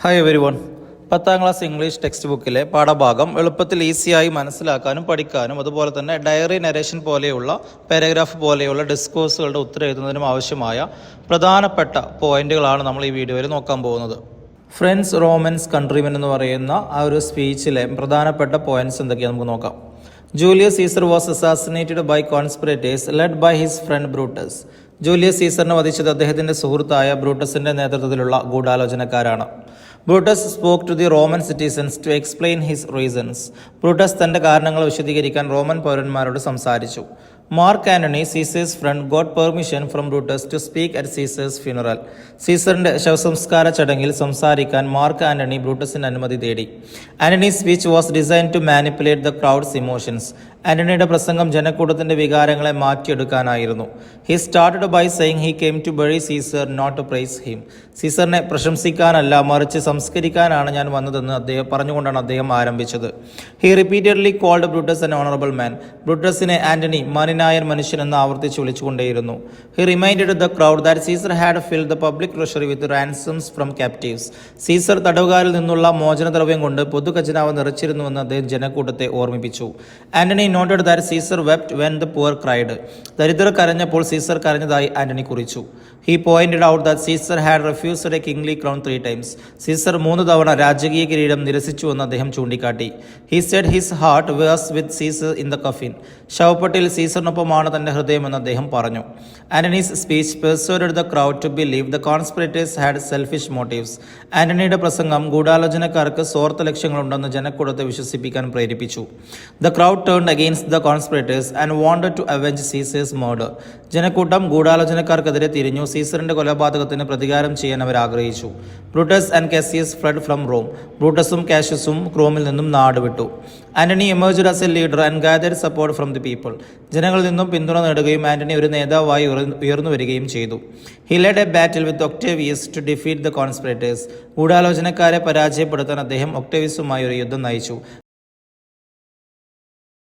Hi everyone. 10ാം class English text ബുക്കിലെ പാഠഭാഗം എളുപ്പത്തിൽ ഈസിയായി മനസ്സിലാക്കാനും പഠിക്കാനും അതുപോലെ തന്നെ ഡയറി നരേഷൻ പോലെയുള്ള പാരഗ്രാഫ് പോലെയുള്ള ഡിസ്കോഴ്സുകളുടെ ഉത്തരം എഴുതുന്നതിനും ആവശ്യമായ പ്രധാനപ്പെട്ട പോയിന്റുകളാണ് നമ്മൾ ഈ വീഡിയോയിൽ നോക്കാൻ പോകുന്നത്. ഫ്രണ്ട്സ്, റോമൻസ്, കൺട്രിമെൻ എന്ന് പറയുന്ന ആ ഒരു സ്പീച്ചിലെ പ്രധാനപ്പെട്ട പോയിന്റ്സ് എന്തൊക്കെയാണ് നമുക്ക് നോക്കാം. Julius Caesar was assassinated by conspirators led by his friend Brutus. Julius സീസറിനെ വധിച്ചത് അദ്ദേഹത്തിന്റെ സുഹൃത്തായ ബ്രൂട്ടസിന്റെ നേതൃത്വത്തിലുള്ള ഗൂഢാലോചനക്കാരാണ്. Brutus spoke to the Roman citizens to explain his reasons. Brutus തന്റെ കാരണങ്ങൾ വിശദീകരിക്കാൻ റോമൻ പൗരന്മാരോട് സംസാരിച്ചു. Mark Antony, Caesar's friend, got permission from Brutus to speak at Caesar's funeral. സീസറിന്റെ ശവസംസ്കാര ചടങ്ങിൽ സംസാരിക്കാൻ മാർക്ക് ആന്റണി ബ്രൂട്ടസിന്റെ അനുമതി തേടി. Antony's speech was design to manipulate the crowds emotions. ആന്റണിയുടെ പ്രസംഗം ജനക്കൂട്ടത്തിന്റെ വികാരങ്ങളെ മാറ്റിയെടുക്കാനായിരുന്നു. He started by saying he came to bury Caesar not to praise him. സീസറിനെ പ്രശംസിക്കാനല്ല മറിച്ച് സംസ്കരിക്കാനാണ് ഞാൻ വന്നതെന്ന് പറഞ്ഞുകൊണ്ടാണ് അദ്ദേഹം ആരംഭിച്ചത്. He repeatedly called Brutus an honourable man. ബ്രൂട്ടസിനെ ആന്റണി മാന്യനായ മനുഷ്യൻ എന്ന് ആവർത്തിച്ച് വിളിച്ചുകൊണ്ടേയിരുന്നു. He reminded the crowd that Caesar had filled the public treasury with ransoms from captives. Caesar തടവുകാരിൽ നിന്നുള്ള മോചനദ്രവ്യം കൊണ്ട് പൊതുഖജനാവ് നിറച്ചിരുന്നുവെന്ന് അദ്ദേഹം ജനക്കൂട്ടത്തെ ഓർമ്മിപ്പിച്ചു. Antony noted that Caesar wept when the poor cried. ദരിദ്രർ കരഞ്ഞപ്പോൾ സീസർ കരഞ്ഞതായി ആന്റണി കുറിച്ചു. He pointed out that Caesar had refused a kingly crown 3 times. Caesar 3 തവണ രാജകീയ കിരീടം നിരസിച്ചുവെന്ന് അദ്ദേഹം ചൂണ്ടിക്കാട്ടി. He said his heart was with Caesar in the coffin. ശവപ്പെട്ടിൽ സീസറിനൊപ്പമാണ് തന്റെ ഹൃദയമെന്ന് അദ്ദേഹം പറഞ്ഞു. Antony's speech persuaded the crowd to believe the conspirators had selfish motives. ആന്റണിയുടെ പ്രസംഗം ഗൂഢാലോചനക്കാർക്ക് സ്വാർത്ഥ ലക്ഷ്യങ്ങളുണ്ടെന്ന് ജനക്കൂട്ടത്തെ വിശ്വസിപ്പിക്കാൻ പ്രേരിപ്പിച്ചു. The crowd turned against the conspirators and wanted to avenge Caesar's murder. ജനക്കൂട്ടം ഗൂഢാലോചനക്കാർക്കെതിരെ തിരിഞ്ഞു. സീസറിന്റെ കൊലപാതകത്തിന് പ്രതികാരം ചെയ്യാൻ അവർ ആഗ്രഹിച്ചു. Brutus and Cassius fled from Rome. ബ്രൂട്ടസും കാഷ്യസും റോമിൽ നിന്നും നാടുവിട്ടു. Antony emerged as a leader and gathered support from the people. ജനങ്ങളിൽ നിന്നും പിന്തുണ നേടുകയും ആന്റണി ഒരു നേതാവായി ഉയർന്നു വരികയും ചെയ്തു. He led a battle with Octavius to defeat the conspirators. ഗൂഢാലോചനക്കാരെ പരാജയപ്പെടുത്താൻ അദ്ദേഹം ഒക്ടേവിയസുമായി ഒരു യുദ്ധം നയിച്ചു.